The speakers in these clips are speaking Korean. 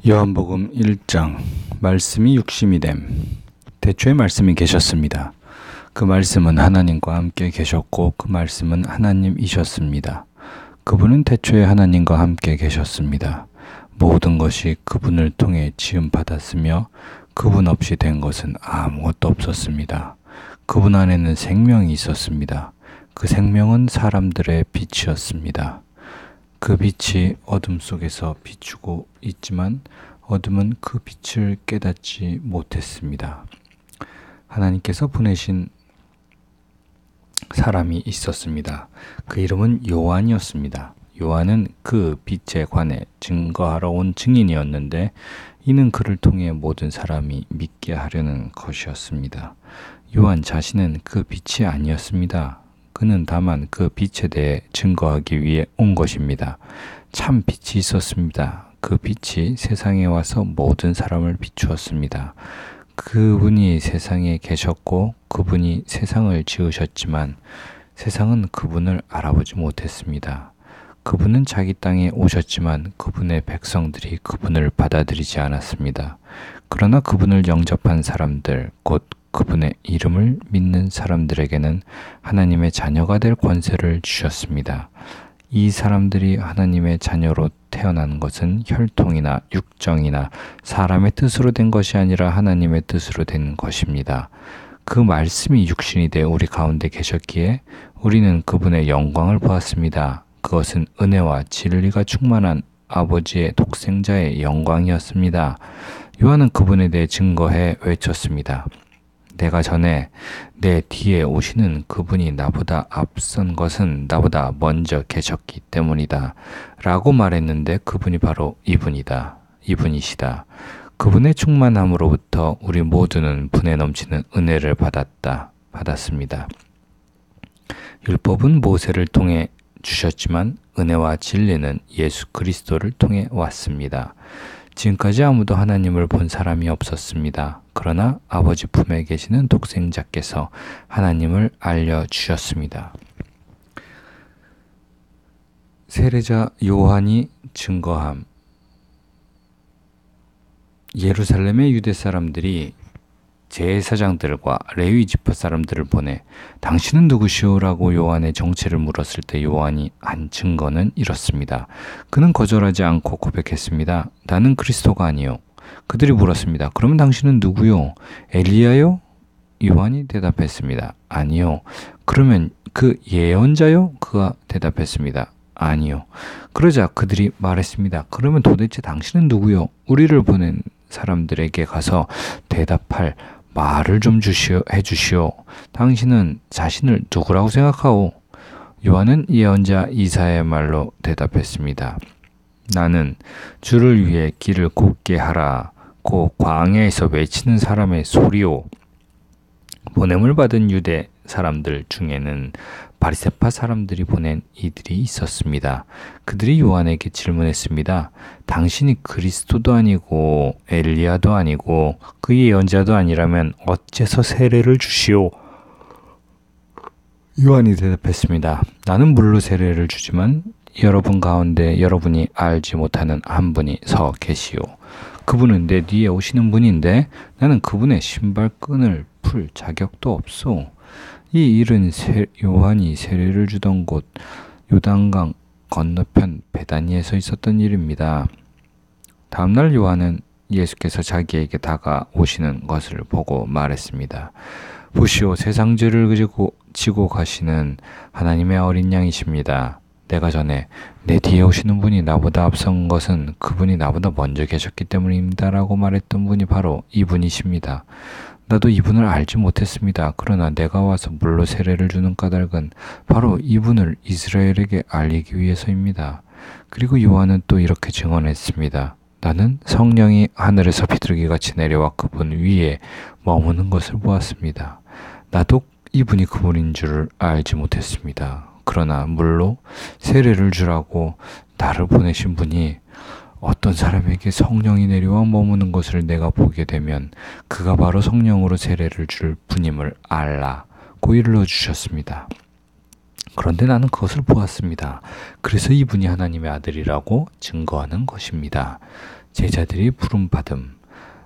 요한복음 1장. 말씀이 육신이 됨. 태초에 말씀이 계셨습니다. 그 말씀은 하나님과 함께 계셨고 그 말씀은 하나님이셨습니다. 그분은 태초에 하나님과 함께 계셨습니다. 모든 것이 그분을 통해 지음받았으며 그분 없이 된 것은 아무것도 없었습니다. 그분 안에는 생명이 있었습니다. 그 생명은 사람들의 빛이었습니다. 그 빛이 어둠 속에서 비추고 있지만 어둠은 그 빛을 깨닫지 못했습니다. 하나님께서 보내신 사람이 있었습니다. 그 이름은 요한이었습니다. 요한은 그 빛에 관해 증거하러 온 증인이었는데 이는 그를 통해 모든 사람이 믿게 하려는 것이었습니다. 요한 자신은 그 빛이 아니었습니다. 그는 다만 그 빛에 대해 증거하기 위해 온 것입니다. 참 빛이 있었습니다. 그 빛이 세상에 와서 모든 사람을 비추었습니다. 그분이 세상에 계셨고 그분이 세상을 지으셨지만 세상은 그분을 알아보지 못했습니다. 그분은 자기 땅에 오셨지만 그분의 백성들이 그분을 받아들이지 않았습니다. 그러나 그분을 영접한 사람들, 곧 그분의 이름을 믿는 사람들에게는 하나님의 자녀가 될 권세를 주셨습니다. 이 사람들이 하나님의 자녀로 태어난 것은 혈통이나 육정이나 사람의 뜻으로 된 것이 아니라 하나님의 뜻으로 된 것입니다. 그 말씀이 육신이 되어 우리 가운데 계셨기에 우리는 그분의 영광을 보았습니다. 그것은 은혜와 진리가 충만한 아버지의 독생자의 영광이었습니다. 요한은 그분에 대해 증거해 외쳤습니다. 내가 전에 내 뒤에 오시는 그분이 나보다 앞선 것은 나보다 먼저 계셨기 때문이다 라고 말했는데 그분이 바로 이분이시다. 그분의 충만함으로부터 우리 모두는 분에 넘치는 은혜를 받았습니다. 율법은 모세를 통해 주셨지만 은혜와 진리는 예수 그리스도를 통해 왔습니다. 지금까지 아무도 하나님을 본 사람이 없었습니다. 그러나 아버지 품에 계시는 독생자께서 하나님을 알려주셨습니다. 세례자 요한이 증거함. 예루살렘의 유대 사람들이 제사장들과 레위 지파 사람들을 보내 당신은 누구시오? 라고 요한의 정체를 물었을 때 요한이 한 증거는 이렇습니다. 그는 거절하지 않고 고백했습니다. 나는 그리스도가 아니요. 그들이 물었습니다. 그러면 당신은 누구요? 엘리야요? 요한이 대답했습니다. 아니요. 그러면 그 예언자요? 그가 대답했습니다. 아니요. 그러자 그들이 말했습니다. 그러면 도대체 당신은 누구요? 우리를 보낸 사람들에게 가서 대답할 말을 좀 해주시오. 당신은 자신을 누구라고 생각하오? 요한은 예언자 이사야의 말로 대답했습니다. 나는 주를 위해 길을 곱게 하라고 광야에서 외치는 사람의 소리오. 보냄을 받은 유대 사람들 중에는 바리새파 사람들이 보낸 이들이 있었습니다. 그들이 요한에게 질문했습니다. 당신이 그리스도도 아니고 엘리야도 아니고 그 예언자도 아니라면 어째서 세례를 주시오? 요한이 대답했습니다. 나는 물로 세례를 주지만 여러분 가운데 여러분이 알지 못하는 한 분이 서 계시오. 그분은 내 뒤에 오시는 분인데 나는 그분의 신발끈을 풀 자격도 없소. 이 일은 요한이 세례를 주던 곳 요단강 건너편 베다니에서 있었던 일입니다. 다음날 요한은 예수께서 자기에게 다가오시는 것을 보고 말했습니다. 보시오, 세상 죄를 지고 가시는 하나님의 어린 양이십니다. 내가 전에 내 뒤에 오시는 분이 나보다 앞선 것은 그분이 나보다 먼저 계셨기 때문입니다 라고 말했던 분이 바로 이분이십니다. 나도 이분을 알지 못했습니다. 그러나 내가 와서 물로 세례를 주는 까닭은 바로 이분을 이스라엘에게 알리기 위해서입니다. 그리고 요한은 또 이렇게 증언했습니다. 나는 성령이 하늘에서 비둘기같이 내려와 그분 위에 머무는 것을 보았습니다. 나도 이분이 그분인 줄을 알지 못했습니다. 그러나 물로 세례를 주라고 나를 보내신 분이 어떤 사람에게 성령이 내려와 머무는 것을 내가 보게 되면 그가 바로 성령으로 세례를 줄 분임을 알라고 일러주셨습니다. 그런데 나는 그것을 보았습니다. 그래서 이분이 하나님의 아들이라고 증거하는 것입니다. 제자들이 부름받음.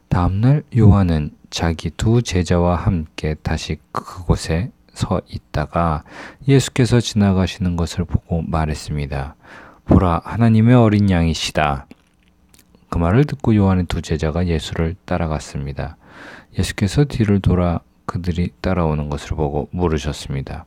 다음날 요한은 자기 두 제자와 함께 다시 그곳에 서 있다가 예수께서 지나가시는 것을 보고 말했습니다. 보라, 하나님의 어린 양이시다. 그 말을 듣고 요한의 두 제자가 예수를 따라갔습니다. 예수께서 뒤를 돌아 그들이 따라오는 것을 보고 물으셨습니다.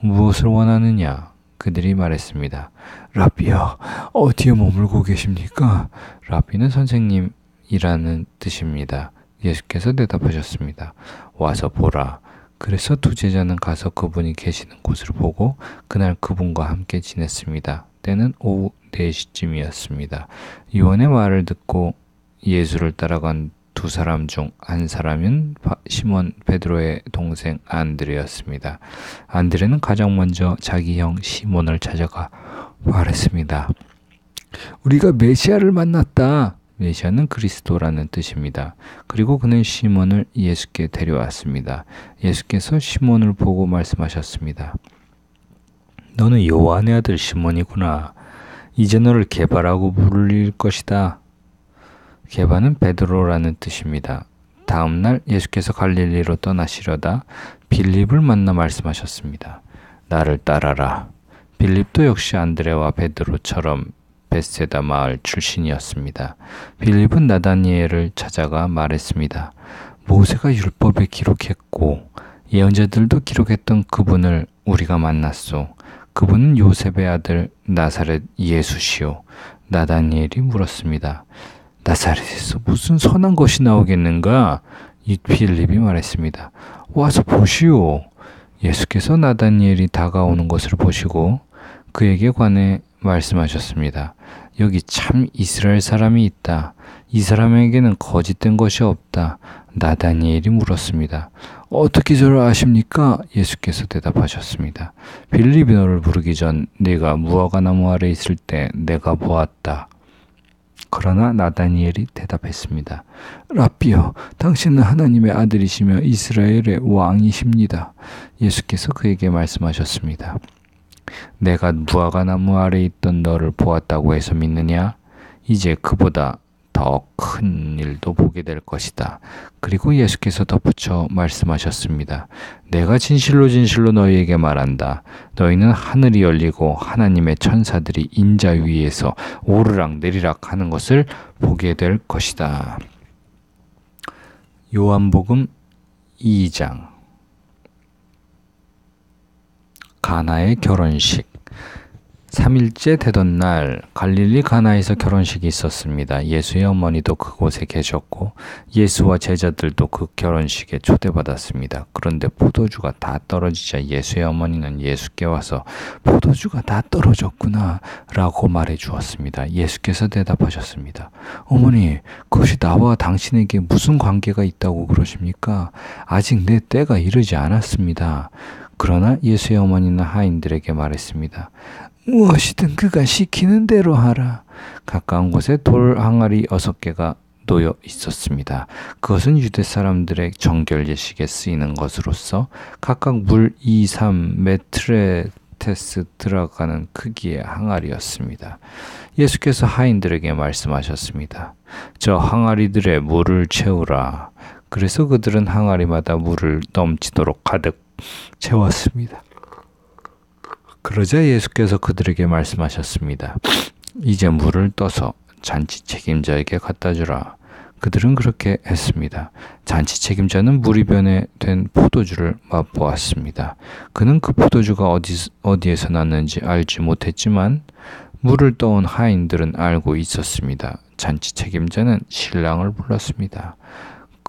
무엇을 원하느냐? 그들이 말했습니다. 라비여, 어디에 머물고 계십니까? 라비는 선생님이라는 뜻입니다. 예수께서 대답하셨습니다. 와서 보라. 그래서 두 제자는 가서 그분이 계시는 곳을 보고 그날 그분과 함께 지냈습니다. 때는 오후 4시쯤이었습니다. 요한의 말을 듣고 예수를 따라간 두 사람 중 한 사람은 시몬 베드로의 동생 안드레였습니다. 안드레는 가장 먼저 자기 형 시몬을 찾아가 말했습니다. 우리가 메시아를 만났다. 메시아는 그리스도라는 뜻입니다. 그리고 그는 시몬을 예수께 데려왔습니다. 예수께서 시몬을 보고 말씀하셨습니다. 너는 요한의 아들 시몬이구나. 이제 너를 게바라고 부를 것이다. 게바는 베드로라는 뜻입니다. 다음 날 예수께서 갈릴리로 떠나시려다 빌립을 만나 말씀하셨습니다. 나를 따라라. 빌립도 역시 안드레와 베드로처럼 벳세다 마을 출신이었습니다. 빌립은 나다니엘을 찾아가 말했습니다. 모세가 율법에 기록했고 예언자들도 기록했던 그분을 우리가 만났소. 그분은 요셉의 아들 나사렛 예수시오. 나다니엘이 물었습니다. 나사렛에서 무슨 선한 것이 나오겠는가? 이 빌립이 말했습니다. 와서 보시오. 예수께서 나다니엘이 다가오는 것을 보시고 그에게 관해 말씀하셨습니다. 여기 참 이스라엘 사람이 있다. 이 사람에게는 거짓된 것이 없다. 나다니엘이 물었습니다. 어떻게 저를 아십니까? 예수께서 대답하셨습니다. 빌립이 너를 부르기 전 네가 무화과 나무 아래 있을 때 내가 보았다. 그러나 나다니엘이 대답했습니다. 라비여, 당신은 하나님의 아들이시며 이스라엘의 왕이십니다. 예수께서 그에게 말씀하셨습니다. 내가 무화과 나무 아래 있던 너를 보았다고 해서 믿느냐? 이제 그보다 더 큰 일도 보게 될 것이다. 그리고 예수께서 덧붙여 말씀하셨습니다. 내가 진실로 진실로 너희에게 말한다. 너희는 하늘이 열리고 하나님의 천사들이 인자 위에서 오르락 내리락 하는 것을 보게 될 것이다. 요한복음 2장. 가나의 결혼식. 3일째 되던 날 갈릴리 가나에서 결혼식이 있었습니다. 예수의 어머니도 그곳에 계셨고 예수와 제자들도 그 결혼식에 초대받았습니다. 그런데 포도주가 다 떨어지자 예수의 어머니는 예수께 와서 포도주가 다 떨어졌구나 라고 말해 주었습니다. 예수께서 대답하셨습니다. 어머니, 그것이 나와 당신에게 무슨 관계가 있다고 그러십니까? 아직 내 때가 이르지 않았습니다. 그러나 예수의 어머니는 하인들에게 말했습니다. 무엇이든 그가 시키는 대로 하라. 가까운 곳에 돌 항아리 6개가 놓여 있었습니다. 그것은 유대 사람들의 정결 예식에 쓰이는 것으로서 각각 물 2, 3메트레테스 들어가는 크기의 항아리였습니다. 예수께서 하인들에게 말씀하셨습니다. 저 항아리들의 물을 채우라. 그래서 그들은 항아리마다 물을 넘치도록 가득 채웠습니다. 그러자 예수께서 그들에게 말씀하셨습니다. 이제 물을 떠서 잔치 책임자에게 갖다 주라. 그들은 그렇게 했습니다. 잔치 책임자는 물이 변해된 포도주를 맛보았습니다. 그는 그 포도주가 어디에서 났는지 알지 못했지만 물을 떠온 하인들은 알고 있었습니다. 잔치 책임자는 신랑을 불렀습니다.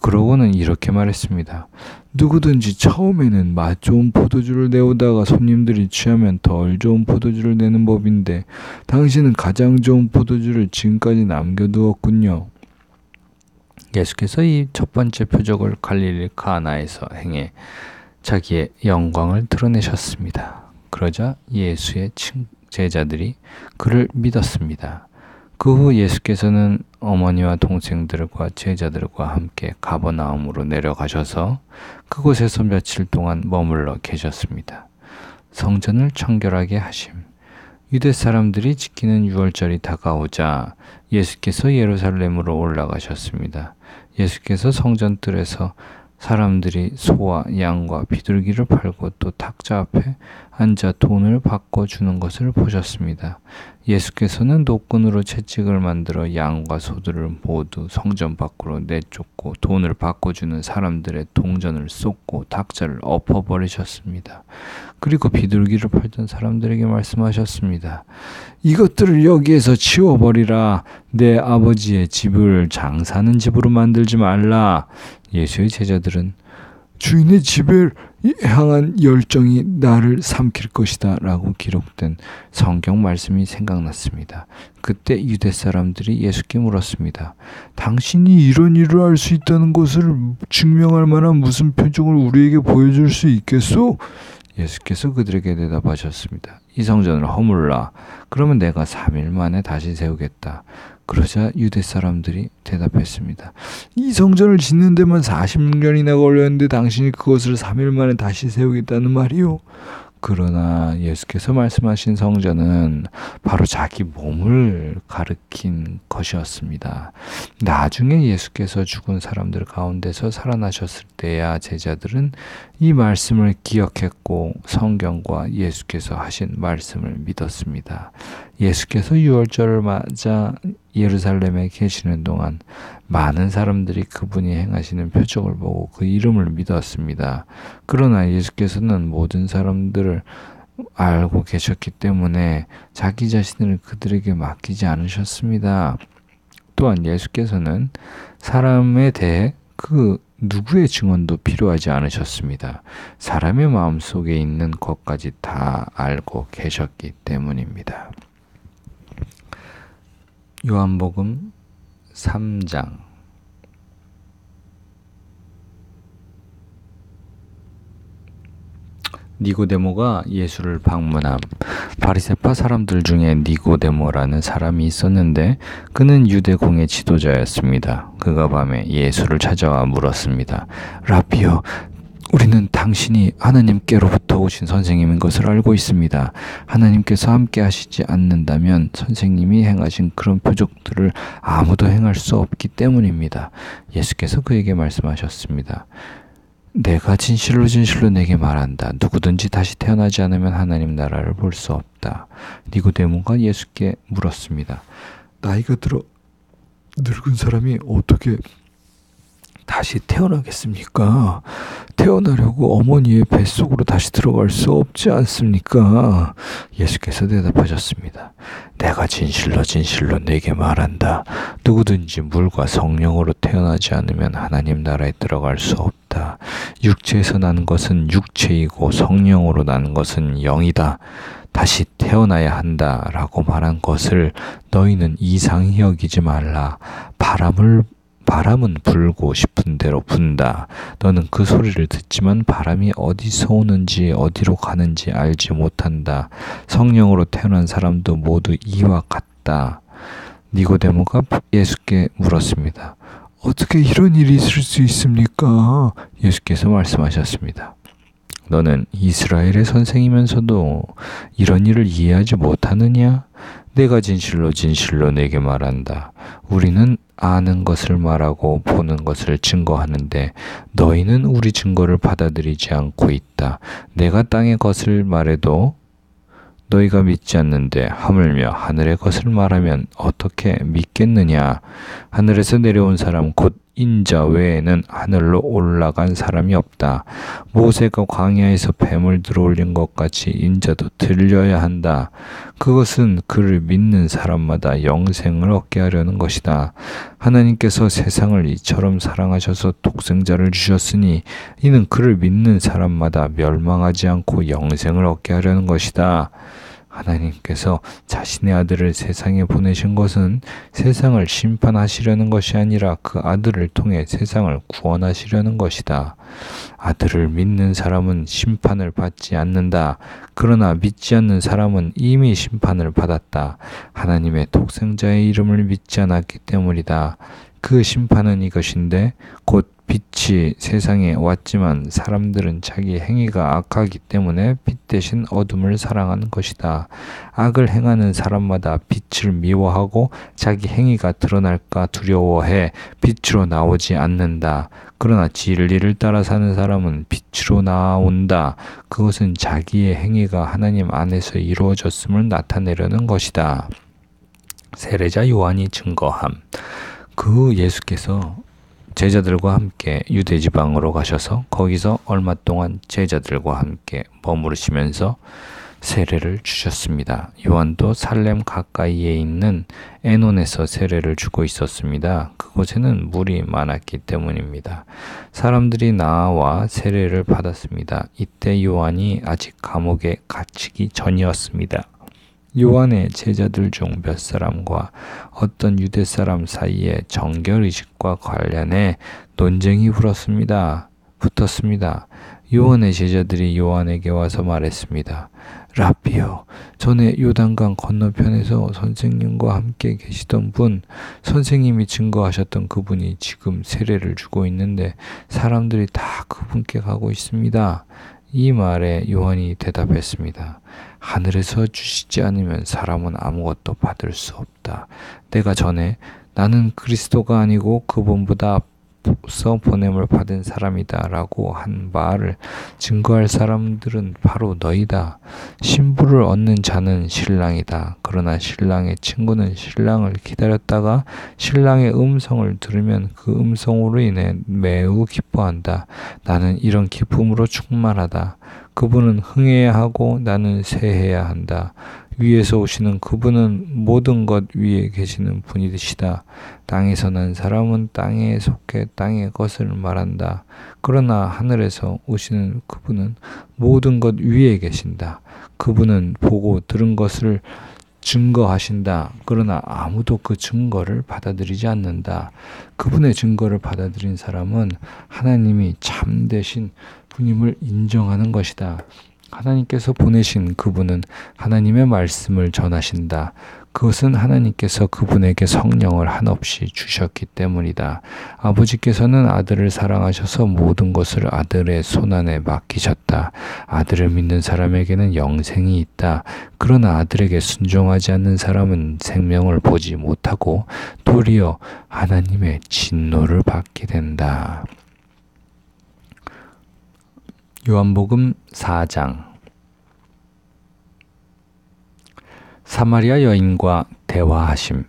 그러고는 이렇게 말했습니다. 누구든지 처음에는 맛 좋은 포도주를 내오다가 손님들이 취하면 덜 좋은 포도주를 내는 법인데 당신은 가장 좋은 포도주를 지금까지 남겨두었군요. 예수께서 이 첫 번째 표적을 갈릴리 가나에서 행해 자기의 영광을 드러내셨습니다. 그러자 예수의 제자들이 그를 믿었습니다. 그 후 예수께서는 어머니와 동생들과 제자들과 함께 가버나움으로 내려가셔서 그곳에서 며칠 동안 머물러 계셨습니다. 성전을 청결하게 하심. 유대 사람들이 지키는 유월절이 다가오자 예수께서 예루살렘으로 올라가셨습니다. 예수께서 성전 뜰에서 사람들이 소와 양과 비둘기를 팔고 또 탁자 앞에 앉아 돈을 바꿔주는 것을 보셨습니다. 예수께서는 노끈으로 채찍을 만들어 양과 소들을 모두 성전 밖으로 내쫓고 돈을 바꿔주는 사람들의 동전을 쏟고 탁자를 엎어버리셨습니다. 그리고 비둘기를 팔던 사람들에게 말씀하셨습니다. 이것들을 여기에서 치워버리라. 내 아버지의 집을 장사하는 집으로 만들지 말라. 예수의 제자들은 주인의 집을 향한 열정이 나를 삼킬 것이다 라고 기록된 성경 말씀이 생각났습니다. 그때 유대 사람들이 예수께 물었습니다. 당신이 이런 일을 할 수 있다는 것을 증명할 만한 무슨 표적을 우리에게 보여줄 수 있겠소? 예수께서 그들에게 대답하셨습니다. 이 성전을 허물라. 그러면 내가 3일 만에 다시 세우겠다. 그러자 유대 사람들이 대답했습니다. 이 성전을 짓는 데만 40년이나 걸렸는데 당신이 그것을 3일 만에 다시 세우겠다는 말이요? 그러나 예수께서 말씀하신 성전은 바로 자기 몸을 가리킨 것이었습니다. 나중에 예수께서 죽은 사람들 가운데서 살아나셨을 때야 제자들은 이 말씀을 기억했고 성경과 예수께서 하신 말씀을 믿었습니다. 예수께서 유월절을 맞아 예루살렘에 계시는 동안 많은 사람들이 그분이 행하시는 표적을 보고 그 이름을 믿었습니다. 그러나 예수께서는 모든 사람들을 알고 계셨기 때문에 자기 자신을 그들에게 맡기지 않으셨습니다. 또한 예수께서는 사람에 대해 그 누구의 증언도 필요하지 않으셨습니다. 사람의 마음속에 있는 것까지 다 알고 계셨기 때문입니다. 요한복음 3장 니고데모가 예수를 방문함. 바리새파 사람들 중에 니고데모라는 사람이 있었는데 그는 유대공의 지도자였습니다. 그가 밤에 예수를 찾아와 물었습니다. 라비여, 우리는 당신이 하나님께로부터 오신 선생님인 것을 알고 있습니다. 하나님께서 함께 하시지 않는다면 선생님이 행하신 그런 표적들을 아무도 행할 수 없기 때문입니다. 예수께서 그에게 말씀하셨습니다. 내가 진실로 진실로 내게 말한다. 누구든지 다시 태어나지 않으면 하나님 나라를 볼 수 없다. 니고데모가 예수께 물었습니다. 나이가 들어 늙은 사람이 어떻게 다시 태어나겠습니까? 태어나려고 어머니의 뱃속으로 다시 들어갈 수 없지 않습니까? 예수께서 대답하셨습니다. 내가 진실로 진실로 내게 말한다. 누구든지 물과 성령으로 태어나지 않으면 하나님 나라에 들어갈 수 없다. 육체에서 나는 것은 육체이고 성령으로 나는 것은 영이다. 다시 태어나야 한다라고 말한 것을 너희는 이상히 여기지 말라. 바람은 불고 싶은 대로 분다. 너는 그 소리를 듣지만 바람이 어디서 오는지 어디로 가는지 알지 못한다. 성령으로 태어난 사람도 모두 이와 같다. 니고데모가 예수께 물었습니다. 어떻게 이런 일이 있을 수 있습니까? 예수께서 말씀하셨습니다. 너는 이스라엘의 선생이면서도 이런 일을 이해하지 못하느냐? 내가 진실로 진실로 내게 말한다. 우리는 아는 것을 말하고 보는 것을 증거하는데 너희는 우리 증거를 받아들이지 않고 있다. 내가 땅의 것을 말해도 너희가 믿지 않는데 하물며 하늘의 것을 말하면 어떻게 믿겠느냐? 하늘에서 내려온 사람 곧 인자 외에는 하늘로 올라간 사람이 없다. 모세가 광야에서 뱀을 들어올린 것 같이 인자도 들려야 한다. 그것은 그를 믿는 사람마다 영생을 얻게 하려는 것이다. 하나님께서 세상을 이처럼 사랑하셔서 독생자를 주셨으니 이는 그를 믿는 사람마다 멸망하지 않고 영생을 얻게 하려는 것이다. 하나님께서 자신의 아들을 세상에 보내신 것은 세상을 심판하시려는 것이 아니라 그 아들을 통해 세상을 구원하시려는 것이다. 아들을 믿는 사람은 심판을 받지 않는다. 그러나 믿지 않는 사람은 이미 심판을 받았다. 하나님의 독생자의 이름을 믿지 않았기 때문이다. 그 심판은 이것인데 곧 빛이 세상에 왔지만 사람들은 자기 행위가 악하기 때문에 빛 대신 어둠을 사랑하는 것이다. 악을 행하는 사람마다 빛을 미워하고 자기 행위가 드러날까 두려워해 빛으로 나오지 않는다. 그러나 진리를 따라 사는 사람은 빛으로 나온다. 그것은 자기의 행위가 하나님 안에서 이루어졌음을 나타내려는 것이다. 세례자 요한이 증거함. 그 예수께서 제자들과 함께 유대 지방으로 가셔서 거기서 얼마 동안 제자들과 함께 머무르시면서 세례를 주셨습니다. 요한도 살렘 가까이에 있는 에논에서 세례를 주고 있었습니다. 그곳에는 물이 많았기 때문입니다. 사람들이 나와 세례를 받았습니다. 이때 요한이 아직 감옥에 갇히기 전이었습니다. 요한의 제자들 중 몇 사람과 어떤 유대 사람 사이에 정결의식과 관련해 논쟁이 붙었습니다. 요한의 제자들이 요한에게 와서 말했습니다. 라비요, 전에 요단강 건너편에서 선생님과 함께 계시던 분, 선생님이 증거하셨던 그분이 지금 세례를 주고 있는데 사람들이 다 그분께 가고 있습니다. 이 말에 요한이 대답했습니다. 하늘에서 주시지 않으면 사람은 아무것도 받을 수 없다. 내가 전에 나는 그리스도가 아니고 그분보다 앞서 보냄을 받은 사람이다 라고 한 말을 증거할 사람들은 바로 너희다. 신부를 얻는 자는 신랑이다. 그러나 신랑의 친구는 신랑을 기다렸다가 신랑의 음성을 들으면 그 음성으로 인해 매우 기뻐한다. 나는 이런 기쁨으로 충만하다. 그분은 흥해야 하고 나는 쇠해야 한다. 위에서 오시는 그분은 모든 것 위에 계시는 분이시다. 땅에서 난 사람은 땅에 속해 땅의 것을 말한다. 그러나 하늘에서 오시는 그분은 모든 것 위에 계신다. 그분은 보고 들은 것을 증거하신다. 그러나 아무도 그 증거를 받아들이지 않는다. 그분의 증거를 받아들인 사람은 하나님이 참되신 분임을 인정하는 것이다. 하나님께서 보내신 그분은 하나님의 말씀을 전하신다. 그것은 하나님께서 그분에게 성령을 한없이 주셨기 때문이다. 아버지께서는 아들을 사랑하셔서 모든 것을 아들의 손안에 맡기셨다. 아들을 믿는 사람에게는 영생이 있다. 그러나 아들에게 순종하지 않는 사람은 생명을 보지 못하고 도리어 하나님의 진노를 받게 된다. 요한복음 4장. 사마리아 여인과 대화하심.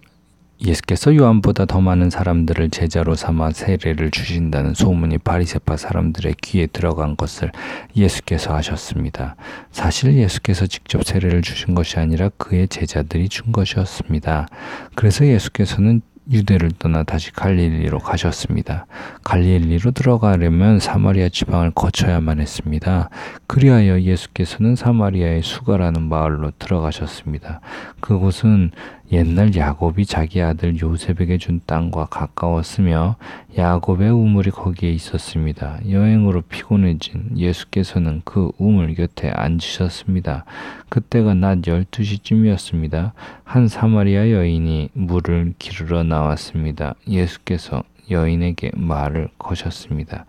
예수께서 요한보다 더 많은 사람들을 제자로 삼아 세례를 주신다는 소문이 바리새파 사람들의 귀에 들어간 것을 예수께서 아셨습니다. 사실 예수께서 직접 세례를 주신 것이 아니라 그의 제자들이 준 것이었습니다. 그래서 예수께서는 유대를 떠나 다시 갈릴리로 가셨습니다. 갈릴리로 들어가려면 사마리아 지방을 거쳐야만 했습니다. 그리하여 예수께서는 사마리아의 수가라는 마을로 들어가셨습니다. 그곳은 옛날 야곱이 자기 아들 요셉에게 준 땅과 가까웠으며 야곱의 우물이 거기에 있었습니다. 여행으로 피곤해진 예수께서는 그 우물 곁에 앉으셨습니다. 그때가 낮 12시쯤이었습니다. 한 사마리아 여인이 물을 기르러 나왔습니다. 예수께서 여인에게 말을 거셨습니다.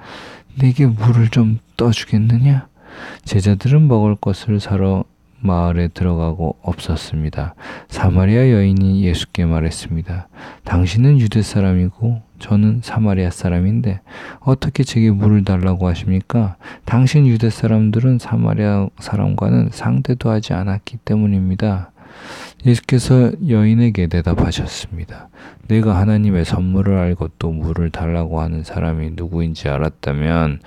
내게 물을 좀 떠주겠느냐? 제자들은 먹을 것을 사러 마을에 들어가고 없었습니다. 사마리아 여인이 예수께 말했습니다. 당신은 유대 사람이고 저는 사마리아 사람인데 어떻게 제게 물을 달라고 하십니까? 당신 유대 사람들은 사마리아 사람과는 상대도 하지 않았기 때문입니다. 예수께서 여인에게 대답하셨습니다. 내가 하나님의 선물을 알고 또 물을 달라고 하는 사람이 누구인지 알았다면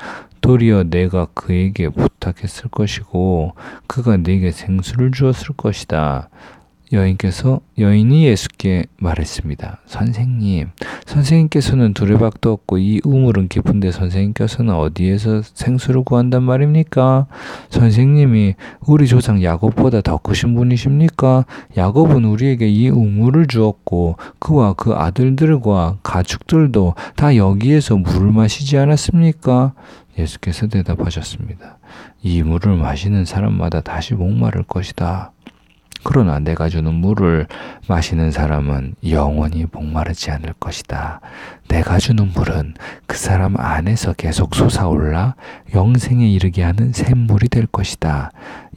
도리어 내가 그에게 부탁했을 것이고 그가 내게 생수를 주었을 것이다. 여인이 예수께 말했습니다. 선생님께서는 두레박도 없고 이 우물은 깊은데 선생님께서는 어디에서 생수를 구한단 말입니까? 선생님이 우리 조상 야곱보다 더 크신 분이십니까? 야곱은 우리에게 이 우물을 주었고 그와 그 아들들과 가축들도 다 여기에서 물을 마시지 않았습니까? 예수께서 대답하셨습니다. 이 물을 마시는 사람마다 다시 목마를 것이다. 그러나 내가 주는 물을 마시는 사람은 영원히 목마르지 않을 것이다. 내가 주는 물은 그 사람 안에서 계속 솟아올라 영생에 이르게 하는 샘물이 될 것이다.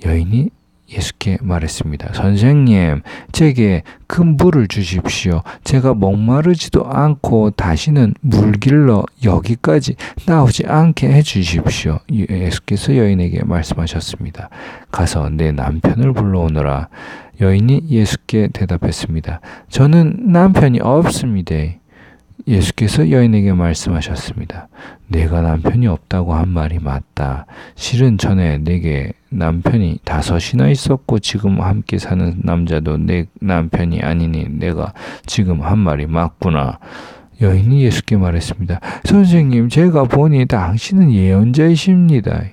여인이 예수께 말했습니다. 선생님, 제게 그 물을 주십시오. 제가 목마르지도 않고 다시는 물길러 여기까지 나오지 않게 해주십시오. 예수께서 여인에게 말씀하셨습니다. 가서 내 남편을 불러오너라. 여인이 예수께 대답했습니다. 저는 남편이 없습니다. 예수께서 여인에게 말씀하셨습니다. 내가 남편이 없다고 한 말이 맞다. 실은 전에 내게 남편이 5이나 있었고 지금 함께 사는 남자도 내 남편이 아니니 내가 지금 한 말이 맞구나. 여인이 예수께 말했습니다. 선생님, 제가 보니 당신은 예언자이십니다.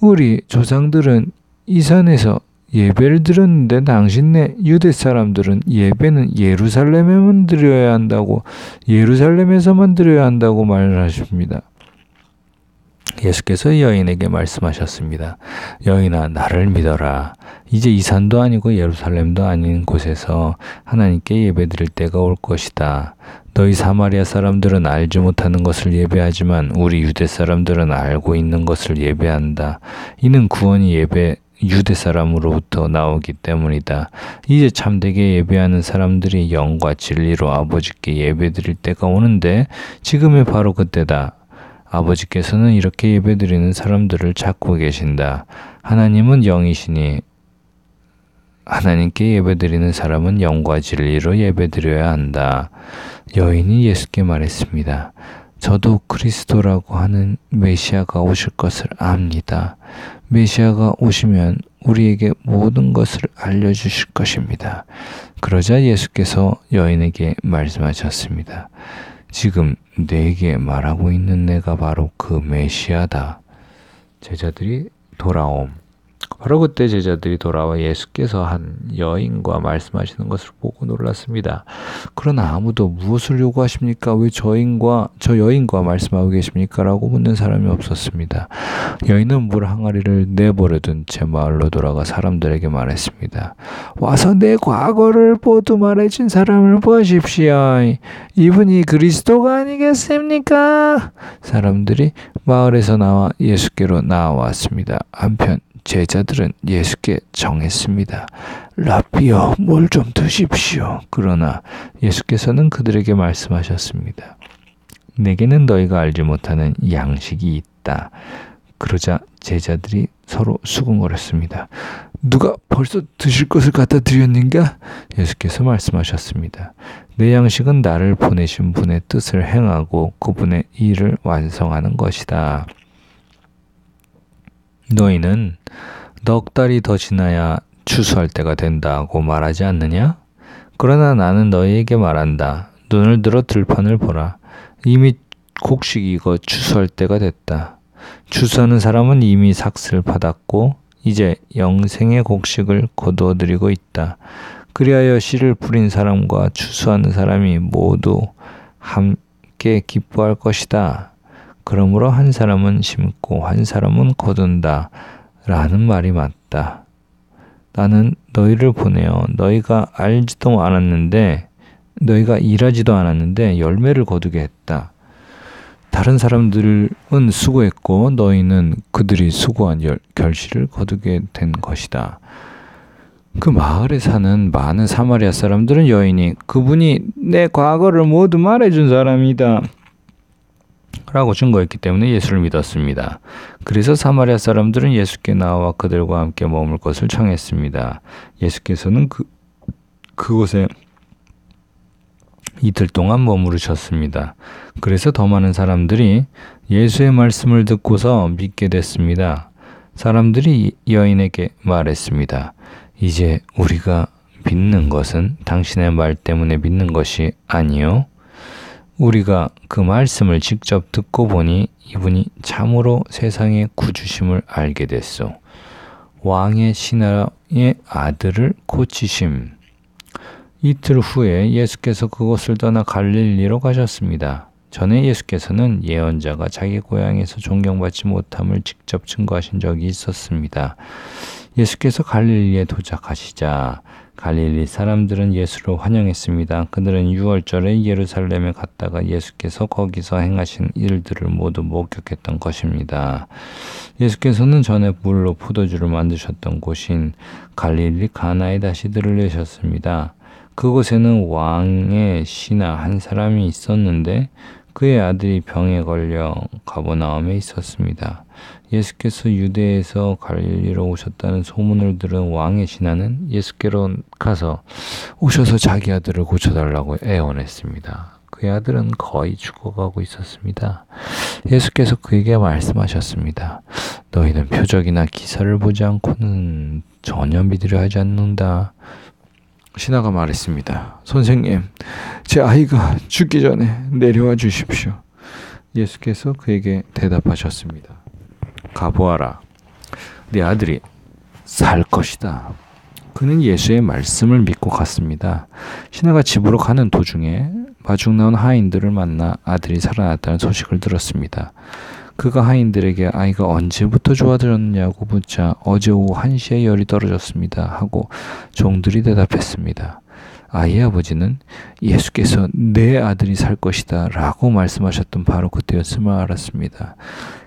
우리 조상들은 이 산에서 예배를 드렸는데 당신네 유대 사람들은 예배는 예루살렘에만 드려야 한다고, 예루살렘에서만 드려야 한다고 말을 하십니다. 예수께서 여인에게 말씀하셨습니다. 여인아, 나를 믿어라. 이제 이 산도 아니고 예루살렘도 아닌 곳에서 하나님께 예배드릴 때가 올 것이다. 너희 사마리아 사람들은 알지 못하는 것을 예배하지만 우리 유대 사람들은 알고 있는 것을 예배한다. 이는 구원이 유대 사람으로부터 나오기 때문이다. 이제 참되게 예배하는 사람들이 영과 진리로 아버지께 예배드릴 때가 오는데 지금이 바로 그때다. 아버지께서는 이렇게 예배드리는 사람들을 찾고 계신다. 하나님은 영이시니 하나님께 예배드리는 사람은 영과 진리로 예배드려야 한다. 여인이 예수께 말했습니다. 저도 그리스도라고 하는 메시아가 오실 것을 압니다. 메시아가 오시면 우리에게 모든 것을 알려주실 것입니다. 그러자 예수께서 여인에게 말씀하셨습니다. 지금 내게 말하고 있는 내가 바로 그 메시아다. 제자들이 돌아옴. 바로 그때 제자들이 돌아와 예수께서 한 여인과 말씀하시는 것을 보고 놀랐습니다. 그러나 아무도 무엇을 요구하십니까? 왜 저 여인과 말씀하고 계십니까? 라고 묻는 사람이 없었습니다. 여인은 물 항아리를 내버려둔 채 마을로 돌아가 사람들에게 말했습니다. 와서 내 과거를 모두 말해준 사람을 보십시오. 이분이 그리스도가 아니겠습니까? 사람들이 마을에서 나와 예수께로 나와왔습니다. 한편 제자들은 예수께 정했습니다. 라비여, 물 좀 드십시오. 그러나 예수께서는 그들에게 말씀하셨습니다. 내게는 너희가 알지 못하는 양식이 있다. 그러자 제자들이 서로 수군거렸습니다. 누가 벌써 드실 것을 갖다 드렸는가? 예수께서 말씀하셨습니다. 내 양식은 나를 보내신 분의 뜻을 행하고 그분의 일을 완성하는 것이다. 너희는 넉 달이 더 지나야 추수할 때가 된다고 말하지 않느냐? 그러나 나는 너희에게 말한다. 눈을 들어 들판을 보라. 이미 곡식이 익어 추수할 때가 됐다. 추수하는 사람은 이미 삭슬 받았고 이제 영생의 곡식을 거두어들이고 있다. 그리하여 씨를 뿌린 사람과 추수하는 사람이 모두 함께 기뻐할 것이다. 그러므로 한 사람은 심고 한 사람은 거둔다 라는 말이 맞다. 나는 너희를 보내어 너희가 일하지도 않았는데 열매를 거두게 했다. 다른 사람들은 수고했고 너희는 그들이 수고한 결실을 거두게 된 것이다. 그 마을에 사는 많은 사마리아 사람들은 여인이 그분이 내 과거를 모두 말해준 사람이다 라고 증거했기 때문에 예수를 믿었습니다. 그래서 사마리아 사람들은 예수께 나와 그들과 함께 머물 것을 청했습니다. 예수께서는 그곳에 이틀 동안 머무르셨습니다. 그래서 더 많은 사람들이 예수의 말씀을 듣고서 믿게 됐습니다. 사람들이 여인에게 말했습니다. 이제 우리가 믿는 것은 당신의 말 때문에 믿는 것이 아니요. 우리가 그 말씀을 직접 듣고 보니 이분이 참으로 세상의 구주심을 알게 됐소. 왕의 신하의 아들을 고치심. 이틀 후에 예수께서 그곳을 떠나 갈릴리로 가셨습니다. 전에 예수께서는 예언자가 자기 고향에서 존경받지 못함을 직접 증거하신 적이 있었습니다. 예수께서 갈릴리에 도착하시자 갈릴리 사람들은 예수를 환영했습니다. 그들은 유월절에 예루살렘에 갔다가 예수께서 거기서 행하신 일들을 모두 목격했던 것입니다. 예수께서는 전에 물로 포도주를 만드셨던 곳인 갈릴리 가나에 다시 들으셨습니다. 그곳에는 왕의 신하 한 사람이 있었는데 그의 아들이 병에 걸려 가버나움에 있었습니다. 예수께서 유대에서 갈릴리로 오셨다는 소문을 들은 왕의 신하는 예수께로 가서 오셔서 자기 아들을 고쳐달라고 애원했습니다. 그의 아들은 거의 죽어가고 있었습니다. 예수께서 그에게 말씀하셨습니다. 너희는 표적이나 기사를 보지 않고는 전혀 믿으려 하지 않는다. 신하가 말했습니다. 선생님, 제 아이가 죽기 전에 내려와 주십시오. 예수께서 그에게 대답하셨습니다. 가보아라. 네 아들이 살 것이다. 그는 예수의 말씀을 믿고 갔습니다. 신하가 집으로 가는 도중에 마중 나온 하인들을 만나 아들이 살아났다는 소식을 들었습니다. 그가 하인들에게 아이가 언제부터 좋아졌냐고 묻자 어제 오후 1시에 열이 떨어졌습니다 하고 종들이 대답했습니다. 아이의 아버지는 예수께서 내 아들이 살 것이다 라고 말씀하셨던 바로 그때였음을 알았습니다.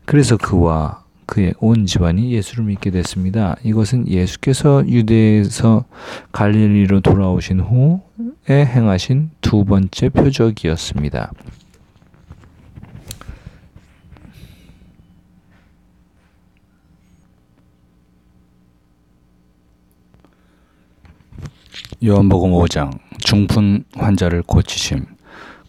그래서 그와 그의 온 집안이 예수를 믿게 됐습니다. 이것은 예수께서 유대에서 갈릴리로 돌아오신 후에 행하신 두 번째 표적이었습니다. 요한복음 5장 중풍 환자를 고치심.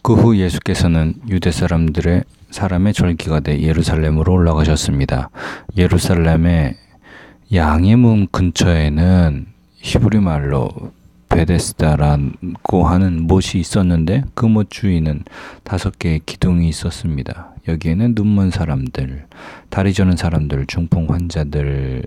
그 후 예수께서는 유대 사람의 절기가 돼 예루살렘으로 올라가셨습니다. 예루살렘의 양의 문 근처에는 히브리 말로 베데스다라고 하는 못이 있었는데 그 못 주위는 5개의 기둥이 있었습니다. 여기에는 눈먼 사람들, 다리 저는 사람들, 중풍 환자들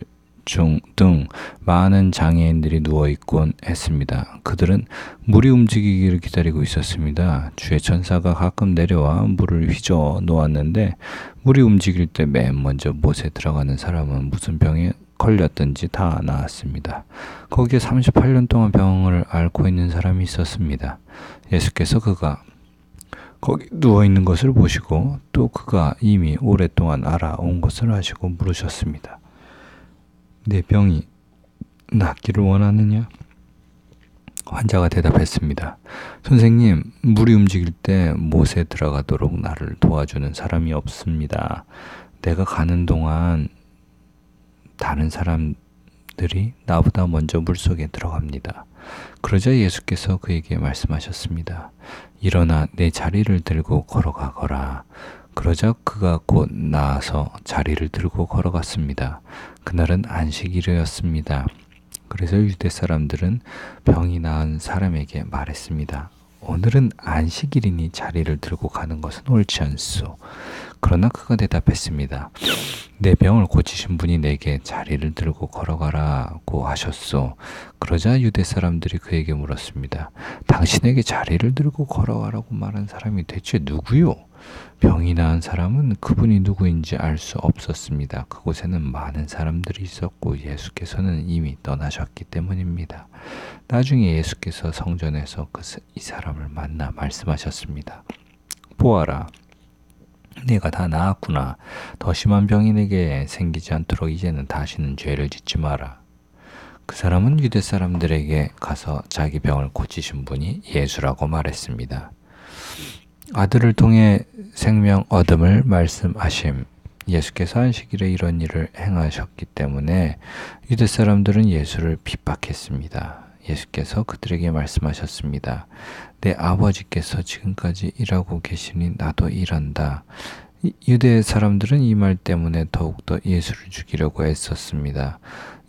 등 많은 장애인들이 누워있곤 했습니다. 그들은 물이 움직이기를 기다리고 있었습니다. 주의 천사가 가끔 내려와 물을 휘저어 놓았는데 물이 움직일 때 맨 먼저 못에 들어가는 사람은 무슨 병에 걸렸든지 다 나았습니다. 거기에 38년 동안 병을 앓고 있는 사람이 있었습니다. 예수께서 그가 거기 누워있는 것을 보시고 또 그가 이미 오랫동안 알아온 것을 아시고 물으셨습니다. 내 병이 낫기를 원하느냐? 환자가 대답했습니다. 선생님, 물이 움직일 때 못에 들어가도록 나를 도와주는 사람이 없습니다. 내가 가는 동안 다른 사람들이 나보다 먼저 물속에 들어갑니다. 그러자 예수께서 그에게 말씀하셨습니다. 일어나 내 자리를 들고 걸어가거라. 그러자 그가 곧 나아서 자리를 들고 걸어갔습니다. 그날은 안식일이었습니다. 그래서 유대 사람들은 병이 나은 사람에게 말했습니다. 오늘은 안식일이니 자리를 들고 가는 것은 옳지 않소. 그러나 그가 대답했습니다. 내 병을 고치신 분이 내게 자리를 들고 걸어가라고 하셨소. 그러자 유대 사람들이 그에게 물었습니다. 당신에게 자리를 들고 걸어가라고 말한 사람이 대체 누구요? 병이 나은 사람은 그분이 누구인지 알 수 없었습니다. 그곳에는 많은 사람들이 있었고 예수께서는 이미 떠나셨기 때문입니다. 나중에 예수께서 성전에서 이 사람을 만나 말씀하셨습니다. 보아라. 네가 다 나았구나. 더 심한 병이 내게 생기지 않도록 이제는 다시는 죄를 짓지 마라. 그 사람은 유대 사람들에게 가서 자기 병을 고치신 분이 예수라고 말했습니다. 아들을 통해 생명 얻음을 말씀하심. 예수께서 안식일에 이런 일을 행하셨기 때문에 유대 사람들은 예수를 핍박했습니다. 예수께서 그들에게 말씀하셨습니다. 내 아버지께서 지금까지 일하고 계시니 나도 일한다. 유대 사람들은 이 말 때문에 더욱더 예수를 죽이려고 애썼습니다.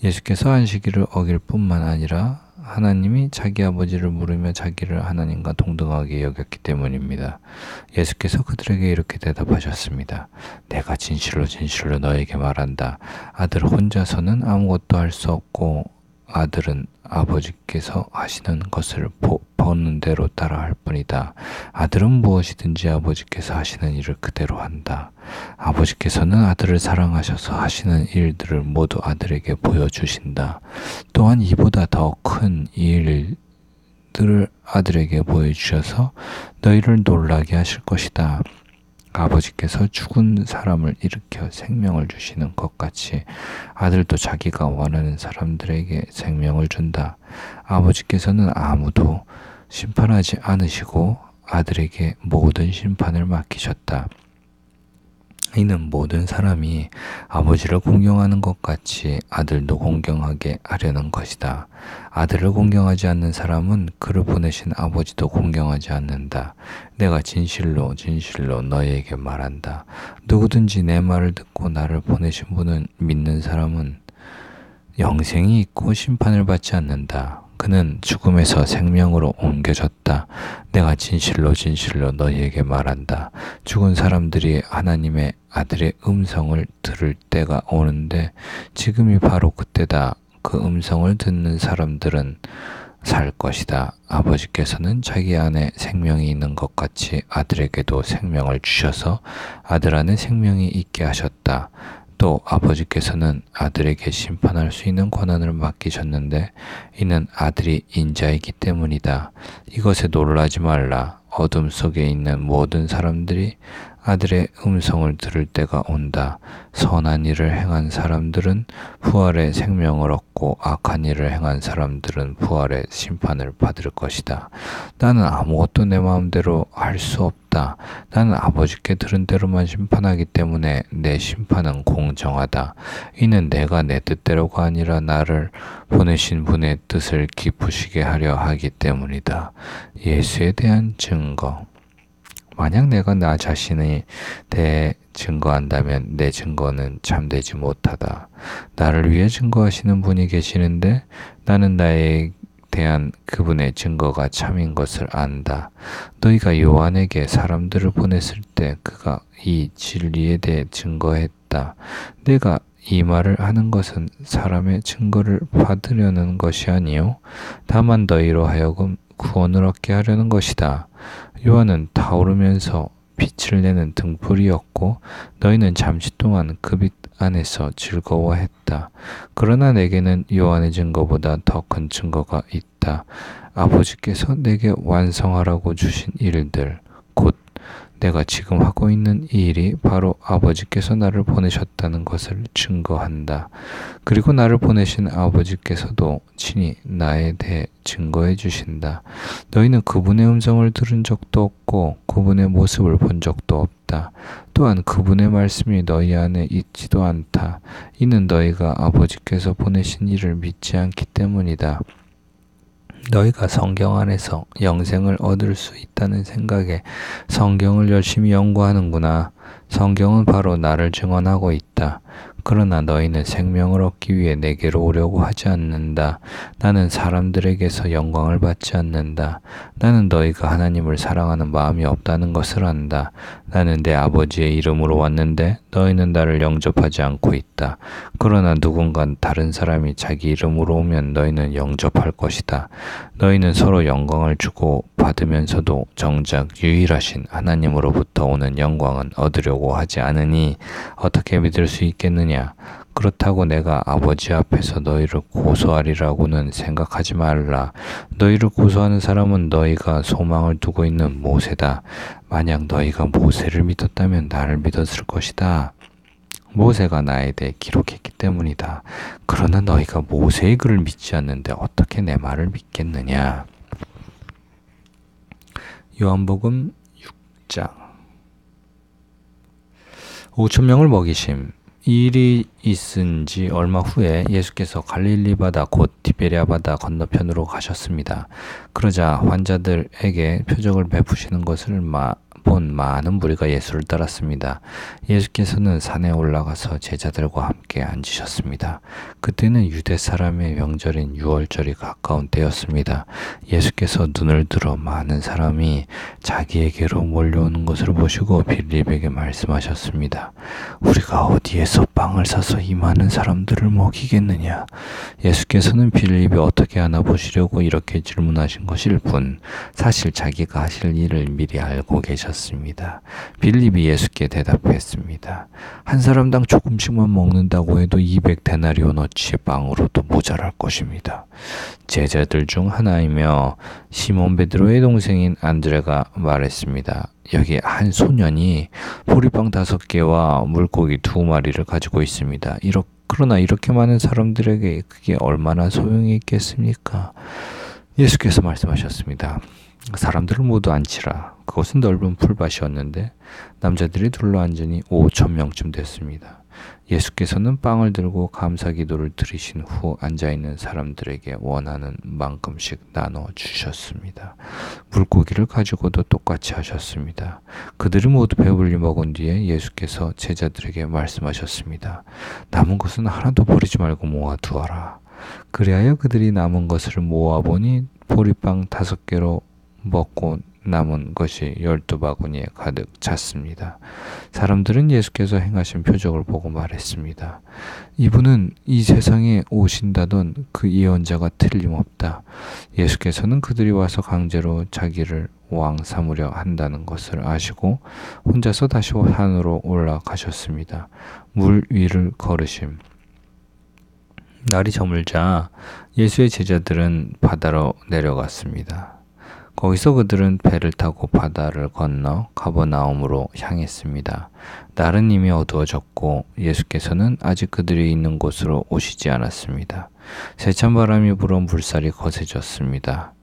예수께서 안식일을 어길 뿐만 아니라 하나님이 자기 아버지를 물으며 자기를 하나님과 동등하게 여겼기 때문입니다. 예수께서 그들에게 이렇게 대답하셨습니다. 내가 진실로 진실로 너에게 말한다. 아들 혼자서는 아무것도 할 수 없고 아들은 아버지께서 하시는 것을 보는 대로 따라할 뿐이다. 아들은 무엇이든지 아버지께서 하시는 일을 그대로 한다. 아버지께서는 아들을 사랑하셔서 하시는 일들을 모두 아들에게 보여주신다. 또한 이보다 더 큰 일들을 아들에게 보여주셔서 너희를 놀라게 하실 것이다. 아버지께서 죽은 사람을 일으켜 생명을 주시는 것 같이 아들도 자기가 원하는 사람들에게 생명을 준다. 아버지께서는 아무도 심판하지 않으시고 아들에게 모든 심판을 맡기셨다. 이는 모든 사람이 아버지를 공경하는 것 같이 아들도 공경하게 하려는 것이다. 아들을 공경하지 않는 사람은 그를 보내신 아버지도 공경하지 않는다. 내가 진실로 진실로 너희에게 말한다. 누구든지 내 말을 듣고 나를 보내신 분은 믿는 사람은 영생이 있고 심판을 받지 않는다. 그는 죽음에서 생명으로 옮겨졌다. 내가 진실로 진실로 너희에게 말한다. 죽은 사람들이 하나님의 아들의 음성을 들을 때가 오는데 지금이 바로 그때다. 그 음성을 듣는 사람들은 살 것이다. 아버지께서는 자기 안에 생명이 있는 것 같이 아들에게도 생명을 주셔서 아들 안에 생명이 있게 하셨다. 또 아버지께서는 아들에게 심판할 수 있는 권한을 맡기셨는데 이는 아들이 인자이기 때문이다. 이것에 놀라지 말라. 어둠 속에 있는 모든 사람들이 아들의 음성을 들을 때가 온다. 선한 일을 행한 사람들은 부활의 생명을 얻고 악한 일을 행한 사람들은 부활의 심판을 받을 것이다. 나는 아무것도 내 마음대로 할 수 없다. 나는 아버지께 들은 대로만 심판하기 때문에 내 심판은 공정하다. 이는 내가 내 뜻대로가 아니라 나를 보내신 분의 뜻을 기쁘시게 하려 하기 때문이다. 예수에 대한 증거. 만약 내가 나 자신에 대해 증거한다면 내 증거는 참되지 못하다. 나를 위해 증거하시는 분이 계시는데 나는 나에 대한 그분의 증거가 참인 것을 안다. 너희가 요한에게 사람들을 보냈을 때 그가 이 진리에 대해 증거했다. 내가 이 말을 하는 것은 사람의 증거를 받으려는 것이 아니요 다만 너희로 하여금 구원을 얻게 하려는 것이다. 요한은 타오르면서 빛을 내는 등불이었고 너희는 잠시 동안 그 빛 안에서 즐거워했다. 그러나 내게는 요한의 증거보다 더 큰 증거가 있다. 아버지께서 내게 완성하라고 주신 일들, 곧 내가 지금 하고 있는 이 일이 바로 아버지께서 나를 보내셨다는 것을 증거한다. 그리고 나를 보내신 아버지께서도 친히 나에 대해 증거해 주신다. 너희는 그분의 음성을 들은 적도 없고 그분의 모습을 본 적도 없다. 또한 그분의 말씀이 너희 안에 있지도 않다. 이는 너희가 아버지께서 보내신 이를 믿지 않기 때문이다. 너희가 성경 안에서 영생을 얻을 수 있다는 생각에 성경을 열심히 연구하는구나. 성경은 바로 나를 증언하고 있다. 그러나 너희는 생명을 얻기 위해 내게로 오려고 하지 않는다. 나는 사람들에게서 영광을 받지 않는다. 나는 너희가 하나님을 사랑하는 마음이 없다는 것을 안다. 나는 내 아버지의 이름으로 왔는데 너희는 나를 영접하지 않고 있다. 그러나 누군가 다른 사람이 자기 이름으로 오면 너희는 영접할 것이다. 너희는 서로 영광을 주고 받으면서도 정작 유일하신 하나님으로부터 오는 영광은 얻으려고 하지 않으니 어떻게 믿을 수 있겠느냐? 그렇다고 내가 아버지 앞에서 너희를 고소하리라고는 생각하지 말라. 너희를 고소하는 사람은 너희가 소망을 두고 있는 모세다. 만약 너희가 모세를 믿었다면 나를 믿었을 것이다. 모세가 나에 대해 기록했기 때문이다. 그러나 너희가 모세의 글을 믿지 않는데 어떻게 내 말을 믿겠느냐? 요한복음 6장 5,000명을 먹이심. 이 일이 있은 지 얼마 후에 예수께서 갈릴리 바다 곧 디베랴 바다 건너편으로 가셨습니다. 그러자 환자들에게 표적을 베푸시는 것을 본 많은 무리가 예수를 따랐습니다. 예수께서는 산에 올라가서 제자들과 함께 앉으셨습니다. 그때는 유대 사람의 명절인 유월절이 가까운 때였습니다. 예수께서 눈을 들어 많은 사람이 자기에게로 몰려오는 것을 보시고 빌립에게 말씀하셨습니다. 우리가 어디에서 빵을 사서 가서 이 많은 사람들을 먹이겠느냐? 예수께서는 빌립이 어떻게 하나 보시려고 이렇게 질문하신 것일 뿐 사실 자기가 하실 일을 미리 알고 계셨습니다. 빌립이 예수께 대답했습니다. 한 사람당 조금씩만 먹는다고 해도 200데나리온어치의 빵으로도 모자랄 것입니다. 제자들 중 하나이며 시몬 베드로의 동생인 안드레가 말했습니다. 여기 한 소년이 보리빵 5개와 물고기 2마리를 가지고 있습니다. 그러나 이렇게 많은 사람들에게 그게 얼마나 소용이 있겠습니까? 예수께서 말씀하셨습니다. 사람들을 모두 앉히라. 그것은 넓은 풀밭이었는데 남자들이 둘러앉으니 5,000명쯤 됐습니다. 예수께서는 빵을 들고 감사 기도를 드리신 후 앉아있는 사람들에게 원하는 만큼씩 나눠 주셨습니다. 물고기를 가지고도 똑같이 하셨습니다. 그들이 모두 배불리 먹은 뒤에 예수께서 제자들에게 말씀하셨습니다. 남은 것은 하나도 버리지 말고 모아두어라. 그리하여 그들이 남은 것을 모아보니 보리빵 5개로 먹고 남은 것이 12바구니에 가득 찼습니다. 사람들은 예수께서 행하신 표적을 보고 말했습니다. 이분은 이 세상에 오신다던 그 예언자가 틀림없다. 예수께서는 그들이 와서 강제로 자기를 왕 삼으려 한다는 것을 아시고 혼자서 다시 산으로 올라가셨습니다. 물 위를 걸으심. 날이 저물자 예수의 제자들은 바다로 내려갔습니다. 거기서 그들은 배를 타고 바다를 건너 가버나움으로 향했습니다. 날은 이미 어두워졌고 예수께서는 아직 그들이 있는 곳으로 오시지 않았습니다. 세찬 바람이 불어 물살이 거세졌습니다.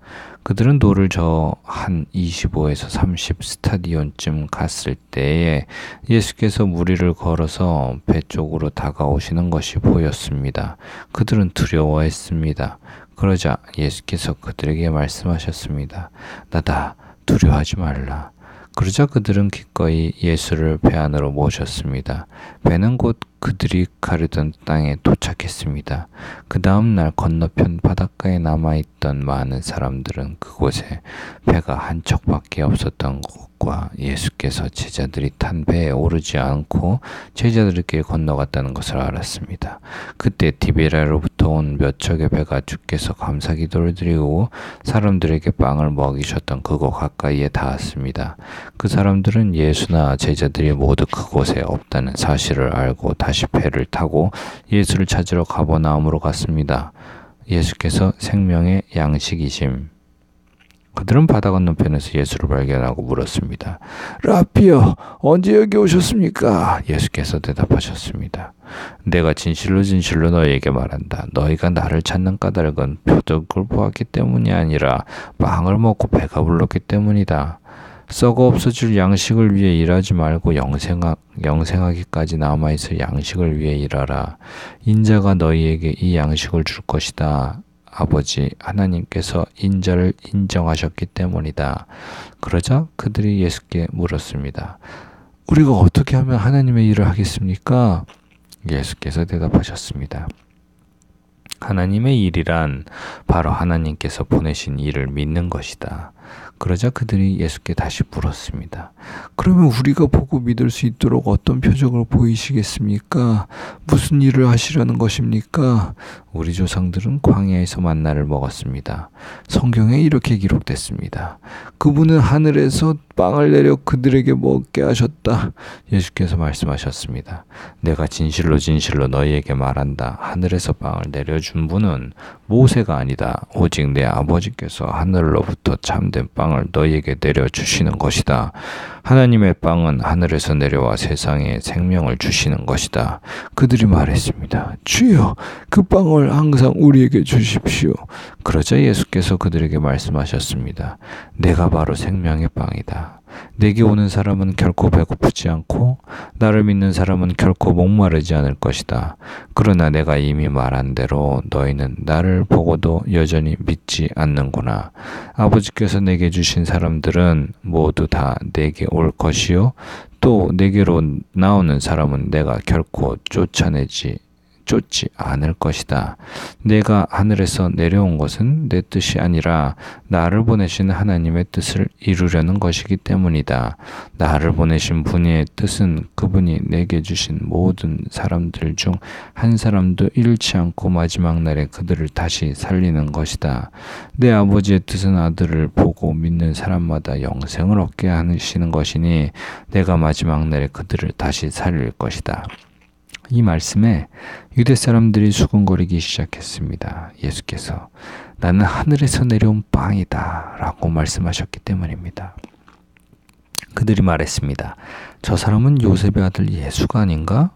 그들은 노를 저 한 25에서 30 스타디온쯤 갔을 때에 예수께서 물 위를 걸어서 배 쪽으로 다가오시는 것이 보였습니다. 그들은 두려워했습니다. 그러자 예수께서 그들에게 말씀하셨습니다. 나다, 두려워하지 말라. 그러자 그들은 기꺼이 예수를 배 안으로 모셨습니다. 배는 곧 그들이 가려던 땅에 도착했습니다. 그 다음 날 건너편 바닷가에 남아있던 많은 사람들은 그곳에 배가 한 척밖에 없었던 것과 예수께서 제자들이 탄 배에 오르지 않고 제자들끼리 건너갔다는 것을 알았습니다. 그때 디베랴로부터 온 몇 척의 배가 주께서 감사 기도를 드리고 사람들에게 빵을 먹이셨던 그곳 가까이에 닿았습니다. 그 사람들은 예수나 제자들이 모두 그곳에 없다는 사실을 알고 다시 배를 타고 예수를 찾으러 가버나움으로 갔습니다. 예수께서 생명의 양식이심. 그들은 바다 건너편에서 예수를 발견하고 물었습니다. 라삐여, 언제 여기 오셨습니까? 예수께서 대답하셨습니다. 내가 진실로 진실로 너희에게 말한다. 너희가 나를 찾는 까닭은 표적을 보았기 때문이 아니라 빵을 먹고 배가 불렀기 때문이다. 썩어 없어질 양식을 위해 일하지 말고 영생하기까지 남아있을 양식을 위해 일하라. 인자가 너희에게 이 양식을 줄 것이다. 아버지 하나님께서 인자를 인정하셨기 때문이다. 그러자 그들이 예수께 물었습니다. 우리가 어떻게 하면 하나님의 일을 하겠습니까? 예수께서 대답하셨습니다. 하나님의 일이란 바로 하나님께서 보내신 일을 믿는 것이다. 그러자 그들이 예수께 다시 물었습니다. 그러면 우리가 보고 믿을 수 있도록 어떤 표적을 보이시겠습니까? 무슨 일을 하시려는 것입니까? 우리 조상들은 광야에서 만나를 먹었습니다. 성경에 이렇게 기록됐습니다. 그분은 하늘에서 빵을 내려 그들에게 먹게 하셨다. 예수께서 말씀하셨습니다. 내가 진실로 진실로 너희에게 말한다. 하늘에서 빵을 내려준 분은 모세가 아니다. 오직 내 아버지께서 하늘로부터 참된 빵을 너희에게 내려주시는 것이다. 하나님의 빵은 하늘에서 내려와 세상에 생명을 주시는 것이다. 그들이 말했습니다. 주여, 그 빵을 항상 우리에게 주십시오. 그러자 예수께서 그들에게 말씀하셨습니다. 내가 바로 생명의 빵이다. 내게 오는 사람은 결코 배고프지 않고 나를 믿는 사람은 결코 목마르지 않을 것이다. 그러나 내가 이미 말한 대로 너희는 나를 보고도 여전히 믿지 않는구나. 아버지께서 내게 주신 사람들은 모두 다 내게 올 것이요 또 내게로 나오는 사람은 내가 결코 쫓아내지 쫓지 않을 것이다. 내가 하늘에서 내려온 것은 내 뜻이 아니라 나를 보내신 하나님의 뜻을 이루려는 것이기 때문이다. 나를 보내신 분의 뜻은 그분이 내게 주신 모든 사람들 중 한 사람도 잃지 않고 마지막 날에 그들을 다시 살리는 것이다. 내 아버지의 뜻은 아들을 보고 믿는 사람마다 영생을 얻게 하시는 것이니 내가 마지막 날에 그들을 다시 살릴 것이다. 이 말씀에 유대 사람들이 수군거리기 시작했습니다. 예수께서 나는 하늘에서 내려온 빵이다 라고 말씀하셨기 때문입니다. 그들이 말했습니다. 저 사람은 요셉의 아들 예수가 아닌가?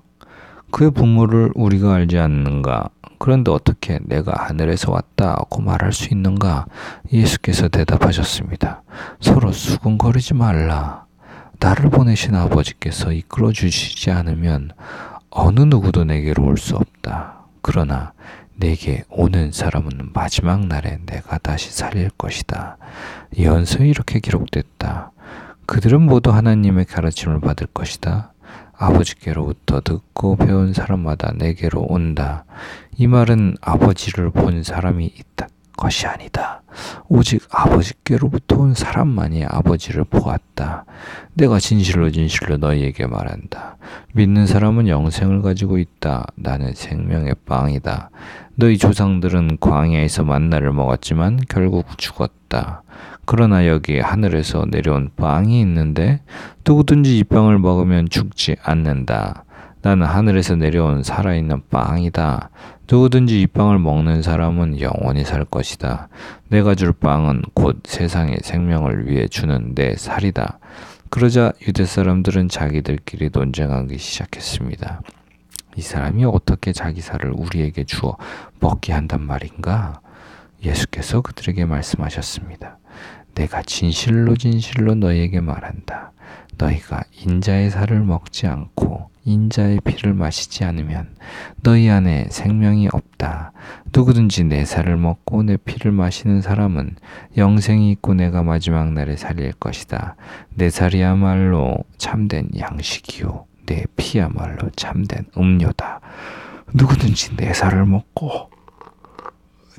그의 부모를 우리가 알지 않는가? 그런데 어떻게 내가 하늘에서 왔다고 말할 수 있는가? 예수께서 대답하셨습니다. 서로 수군거리지 말라. 나를 보내신 아버지께서 이끌어 주시지 않으면 어느 누구도 내게로 올 수 없다. 그러나 내게 오는 사람은 마지막 날에 내가 다시 살릴 것이다. 예언서에 이렇게 기록됐다. 그들은 모두 하나님의 가르침을 받을 것이다. 아버지께로부터 듣고 배운 사람마다 내게로 온다. 이 말은 아버지를 본 사람이 있다 것이 아니다. 오직 아버지께로부터 온 사람만이 아버지를 보았다. 내가 진실로 진실로 너희에게 말한다. 믿는 사람은 영생을 가지고 있다. 나는 생명의 빵이다. 너희 조상들은 광야에서 만나를 먹었지만 결국 죽었다. 그러나 여기 하늘에서 내려온 빵이 있는데 누구든지 이 빵을 먹으면 죽지 않는다. 나는 하늘에서 내려온 살아있는 빵이다. 누구든지 이 빵을 먹는 사람은 영원히 살 것이다. 내가 줄 빵은 곧 세상의 생명을 위해 주는 내 살이다. 그러자 유대 사람들은 자기들끼리 논쟁하기 시작했습니다. 이 사람이 어떻게 자기 살을 우리에게 주어 먹게 한단 말인가? 예수께서 그들에게 말씀하셨습니다. 내가 진실로 진실로 너희에게 말한다. 너희가 인자의 살을 먹지 않고 인자의 피를 마시지 않으면 너희 안에 생명이 없다. 누구든지 내 살을 먹고 내 피를 마시는 사람은 영생이 있고 내가 마지막 날에 살릴 것이다. 내 살이야말로 참된 양식이요 내 피야말로 참된 음료다. 누구든지 내 살을 먹고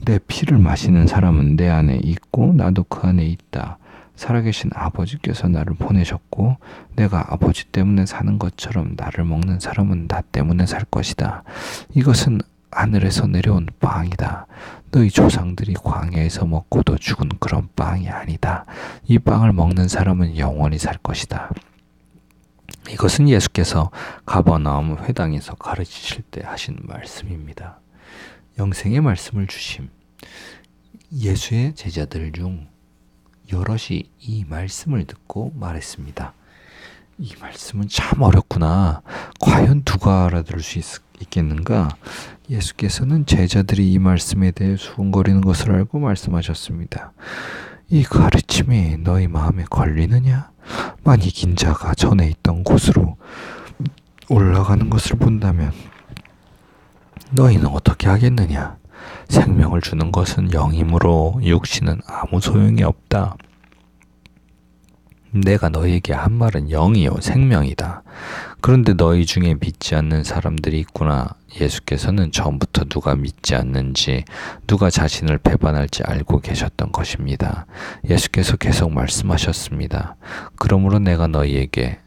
내 피를 마시는 사람은 내 안에 있고 나도 그 안에 있다. 살아계신 아버지께서 나를 보내셨고 내가 아버지 때문에 사는 것처럼 나를 먹는 사람은 나 때문에 살 것이다. 이것은 하늘에서 내려온 빵이다. 너희 조상들이 광야에서 먹고도 죽은 그런 빵이 아니다. 이 빵을 먹는 사람은 영원히 살 것이다. 이것은 예수께서 가버나움 회당에서 가르치실 때 하신 말씀입니다. 영생의 말씀을 주심. 예수의 제자들 중 여럿이 이 말씀을 듣고 말했습니다. 이 말씀은 참 어렵구나. 과연 누가 알아들을 수 있겠는가? 예수께서는 제자들이 이 말씀에 대해 수군거리는 것을 알고 말씀하셨습니다. 이 가르침이 너희 마음에 걸리느냐? 만약 인자가 전에 있던 곳으로 올라가는 것을 본다면 너희는 어떻게 하겠느냐? 생명을 주는 것은 영이므로 육신은 아무 소용이 없다. 내가 너희에게 한 말은 영이요 생명이다. 그런데 너희 중에 믿지 않는 사람들이 있구나. 예수께서는 처음부터 누가 믿지 않는지, 누가 자신을 배반할지 알고 계셨던 것입니다. 예수께서 계속 말씀하셨습니다. 그러므로 내가 너희에게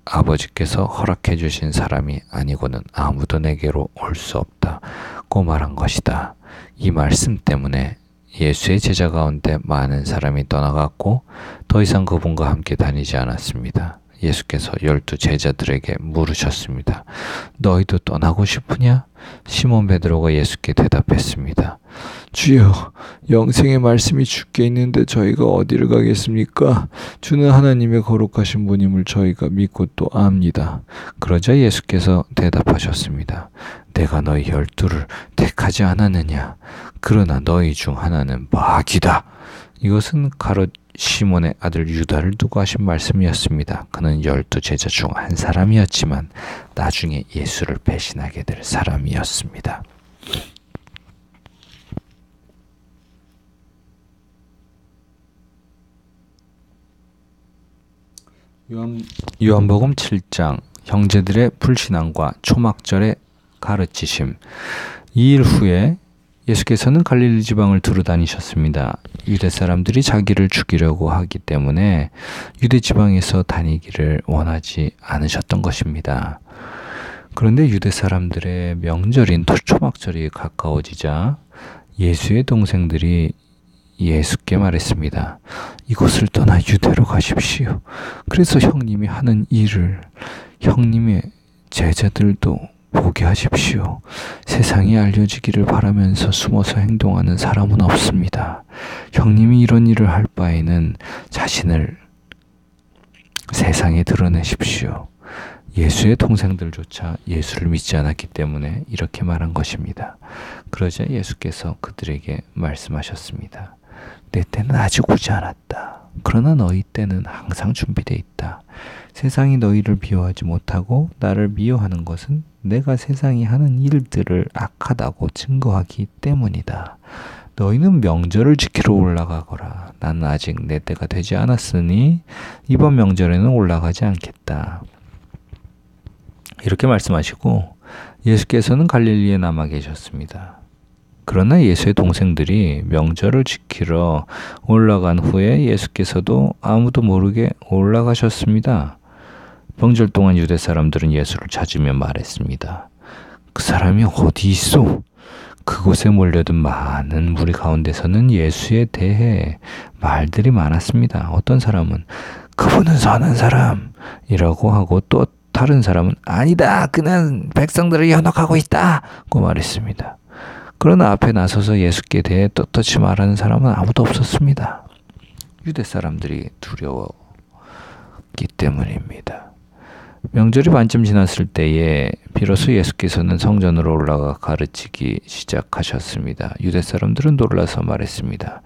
아버지께서 허락해 주신 사람이 아니고는 아무도 내게로 올 수 없다고 말한 것이다. 이 말씀 때문에 예수의 제자 가운데 많은 사람이 떠나갔고 더 이상 그분과 함께 다니지 않았습니다. 예수께서 12 제자들에게 물으셨습니다. 너희도 떠나고 싶으냐? 시몬 베드로가 예수께 대답했습니다. 주여, 영생의 말씀이 주께 있는데 저희가 어디를 가겠습니까? 주는 하나님의 거룩하신 분임을 저희가 믿고 또 압니다. 그러자 예수께서 대답하셨습니다. 내가 너희 12를 택하지 않았느냐? 그러나 너희 중 하나는 마귀다. 이것은 가롯 시몬의 아들 유다를 두고 하신 말씀이었습니다. 그는 12 제자 중 한 사람이었지만 나중에 예수를 배신하게 될 사람이었습니다. 요한복음 7장 형제들의 불신앙과 초막절의 가르치심. 2일 후에 예수께서는 갈릴리 지방을 두루 다니셨습니다. 유대 사람들이 자기를 죽이려고 하기 때문에 유대 지방에서 다니기를 원하지 않으셨던 것입니다. 그런데 유대 사람들의 명절인 초막절이 가까워지자 예수의 동생들이 예수께 말했습니다. 이곳을 떠나 유대로 가십시오. 그래서 형님이 하는 일을 형님의 제자들도 보게 하십시오. 세상에 알려지기를 바라면서 숨어서 행동하는 사람은 없습니다. 형님이 이런 일을 할 바에는 자신을 세상에 드러내십시오. 예수의 동생들조차 예수를 믿지 않았기 때문에 이렇게 말한 것입니다. 그러자 예수께서 그들에게 말씀하셨습니다. 내 때는 아직 오지 않았다. 그러나 너희 때는 항상 준비되어 있다. 세상이 너희를 미워하지 못하고 나를 미워하는 것은 내가 세상이 하는 일들을 악하다고 증거하기 때문이다. 너희는 명절을 지키러 올라가거라. 나는 아직 내 때가 되지 않았으니 이번 명절에는 올라가지 않겠다. 이렇게 말씀하시고 예수께서는 갈릴리에 남아 계셨습니다. 그러나 예수의 동생들이 명절을 지키러 올라간 후에 예수께서도 아무도 모르게 올라가셨습니다. 명절 동안 유대 사람들은 예수를 찾으며 말했습니다. 그 사람이 어디 있어? 그곳에 몰려든 많은 무리 가운데서는 예수에 대해 말들이 많았습니다. 어떤 사람은 그분은 선한 사람이라고 하고 또 다른 사람은 아니다. 그는 백성들을 연혹하고 있다고 말했습니다. 그러나 앞에 나서서 예수께 대해 떳떳이 말하는 사람은 아무도 없었습니다. 유대 사람들이 두려웠기 때문입니다. 명절이 반쯤 지났을 때에 비로소 예수께서는 성전으로 올라가 가르치기 시작하셨습니다. 유대 사람들은 놀라서 말했습니다.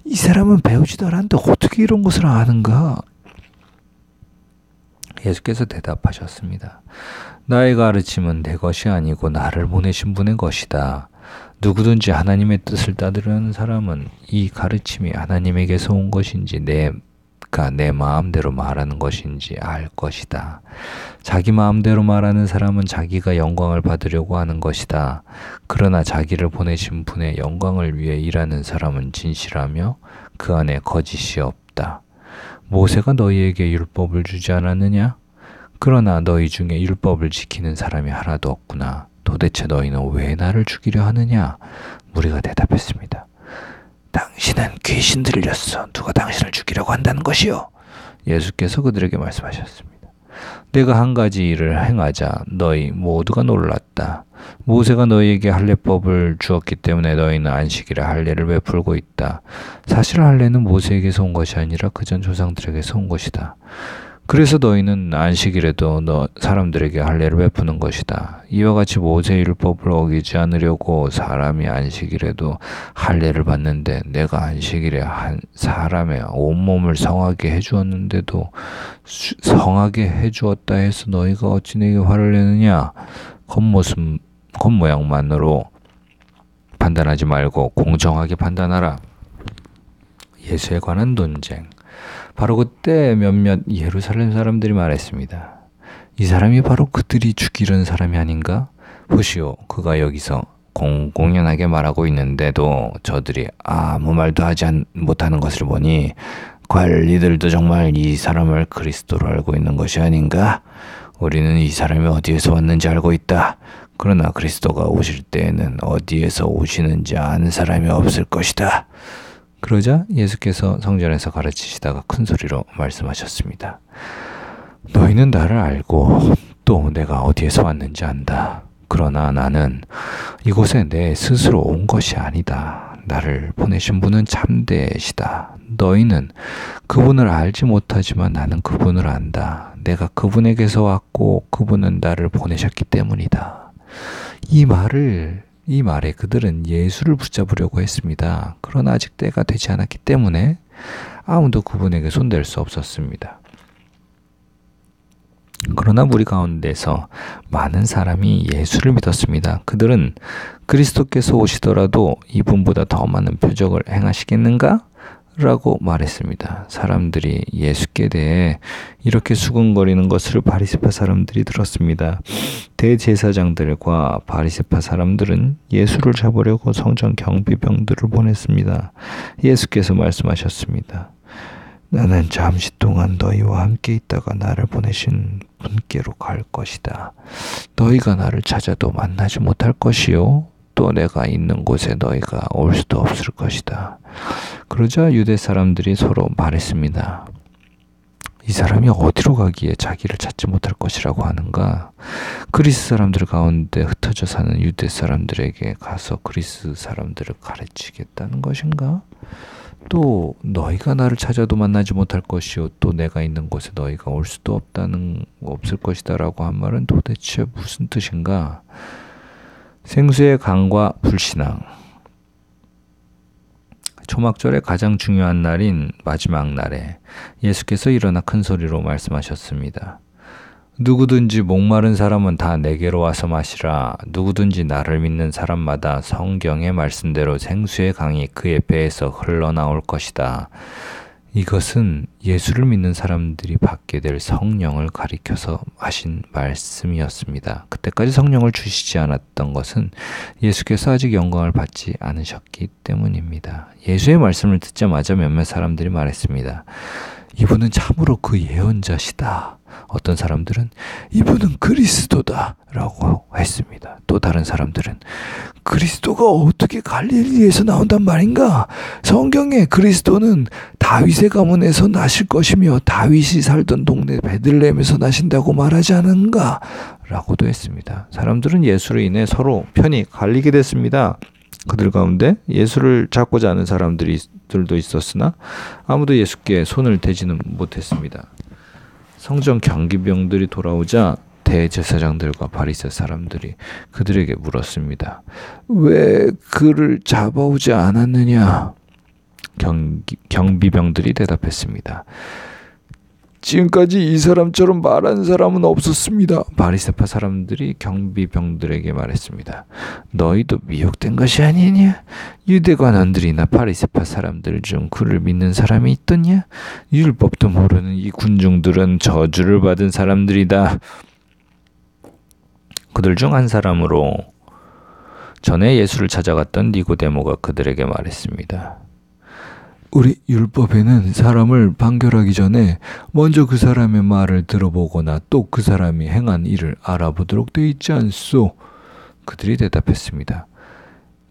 이 사람은 배우지도 않았는데 어떻게 이런 것을 아는가? 예수께서 대답하셨습니다. 나의 가르침은 내 것이 아니고 나를 보내신 분의 것이다. 누구든지 하나님의 뜻을 따르려는 사람은 이 가르침이 하나님에게서 온 것인지 내가 내 마음대로 말하는 것인지 알 것이다. 자기 마음대로 말하는 사람은 자기가 영광을 받으려고 하는 것이다. 그러나 자기를 보내신 분의 영광을 위해 일하는 사람은 진실하며 그 안에 거짓이 없다. 모세가 너희에게 율법을 주지 않았느냐? 그러나 너희 중에 율법을 지키는 사람이 하나도 없구나. 도대체 너희는 왜 나를 죽이려 하느냐? 무리가 대답했습니다. 당신은 귀신 들렸어. 누가 당신을 죽이려고 한다는 것이요? 예수께서 그들에게 말씀하셨습니다. 내가 한 가지 일을 행하자 너희 모두가 놀랐다. 모세가 너희에게 할례법을 주었기 때문에 너희는 안식일에 할례를 베풀고 있다. 사실 할례는 모세에게서 온 것이 아니라 그전 조상들에게서 온 것이다. 그래서 너희는 안식일에도 사람들에게 할례를 베푸는 것이다. 이와 같이 모세의 율법을 어기지 않으려고 사람이 안식일에도 할례를 받는데 내가 안식일에 한 사람의 온몸을 성하게 해주었는데도 성하게 해주었다 해서 너희가 어찌 내게 화를 내느냐? 겉모양만으로 판단하지 말고 공정하게 판단하라. 예수에 관한 논쟁. 바로 그때 몇몇 예루살렘 사람들이 말했습니다. 이 사람이 바로 그들이 죽이려는 사람이 아닌가? 보시오, 그가 여기서 공공연하게 말하고 있는데도 저들이 아무 말도 못하는 것을 보니 관리들도 정말 이 사람을 그리스도로 알고 있는 것이 아닌가? 우리는 이 사람이 어디에서 왔는지 알고 있다. 그러나 그리스도가 오실 때에는 어디에서 오시는지 아는 사람이 없을 것이다. 그러자 예수께서 성전에서 가르치시다가 큰 소리로 말씀하셨습니다. 너희는 나를 알고 또 내가 어디에서 왔는지 안다. 그러나 나는 이곳에 내 스스로 온 것이 아니다. 나를 보내신 분은 참되시다. 너희는 그분을 알지 못하지만 나는 그분을 안다. 내가 그분에게서 왔고 그분은 나를 보내셨기 때문이다. 이 말에 그들은 예수를 붙잡으려고 했습니다. 그러나 아직 때가 되지 않았기 때문에 아무도 그분에게 손댈 수 없었습니다. 그러나 무리 가운데서 많은 사람이 예수를 믿었습니다. 그들은 그리스도께서 오시더라도 이분보다 더 많은 표적을 행하시겠는가? 라고 말했습니다. 사람들이 예수께 대해 이렇게 수군거리는 것을 바리새파 사람들이 들었습니다. 대제사장들과 바리새파 사람들은 예수를 잡으려고 성전 경비병들을 보냈습니다. 예수께서 말씀하셨습니다. 나는 잠시 동안 너희와 함께 있다가 나를 보내신 분께로 갈 것이다. 너희가 나를 찾아도 만나지 못할 것이요. 또 내가 있는 곳에 너희가 올 수도 없을 것이다. 그러자 유대 사람들이 서로 말했습니다. 이 사람이 어디로 가기에 자기를 찾지 못할 것이라고 하는가? 그리스 사람들 가운데 흩어져 사는 유대 사람들에게 가서 그리스 사람들을 가르치겠다는 것인가? 또 너희가 나를 찾아도 만나지 못할 것이요 또 내가 있는 곳에 너희가 올 수도 없을 것이다 라고 한 말은 도대체 무슨 뜻인가? 생수의 강과 불신앙. 초막절의 가장 중요한 날인 마지막 날에 예수께서 일어나 큰 소리로 말씀하셨습니다. 누구든지 목마른 사람은 다 내게로 와서 마시라. 누구든지 나를 믿는 사람마다 성경의 말씀대로 생수의 강이 그의 배에서 흘러나올 것이다. 이것은 예수를 믿는 사람들이 받게 될 성령을 가리켜서 하신 말씀이었습니다. 그때까지 성령을 주시지 않았던 것은 예수께서 아직 영광을 받지 않으셨기 때문입니다. 예수의 말씀을 듣자마자 몇몇 사람들이 말했습니다. 이분은 참으로 그 예언자시다. 어떤 사람들은 이분은 그리스도다 라고 했습니다. 또 다른 사람들은 그리스도가 어떻게 갈릴리에서 나온단 말인가? 성경에 그리스도는 다윗의 가문에서 나실 것이며 다윗이 살던 동네 베들레헴에서 나신다고 말하지 않은가? 라고도 했습니다. 사람들은 예수로 인해 서로 편이 갈리게 됐습니다. 그들 가운데 예수를 잡고자 하는 사람들도 있었으나 아무도 예수께 손을 대지는 못했습니다. 성전 경비병들이 돌아오자 대제사장들과 바리새 사람들이 그들에게 물었습니다. 왜 그를 잡아오지 않았느냐? 경비병들이 대답했습니다. 지금까지 이 사람처럼 말한 사람은 없었습니다. 바리새파 사람들이 경비병들에게 말했습니다. 너희도 미혹된 것이 아니냐? 유대 관원들이나 바리새파 사람들 중 그를 믿는 사람이 있더냐? 율법도 모르는 이 군중들은 저주를 받은 사람들이다. 그들 중 한 사람으로 전에 예수를 찾아갔던 니고데모가 그들에게 말했습니다. 우리 율법에는 사람을 판결하기 전에 먼저 그 사람의 말을 들어보거나 또 그 사람이 행한 일을 알아보도록 돼 있지 않소? 그들이 대답했습니다.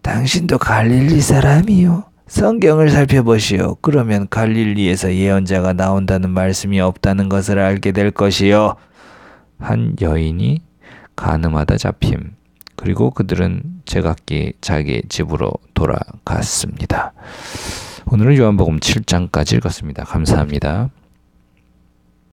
당신도 갈릴리 사람이요? 성경을 살펴보시오. 그러면 갈릴리에서 예언자가 나온다는 말씀이 없다는 것을 알게 될 것이요. 한 여인이 간음하다 잡힘. 그리고 그들은 제각기 자기 집으로 돌아갔습니다. 오늘은 요한복음 7장까지 읽었습니다. 감사합니다.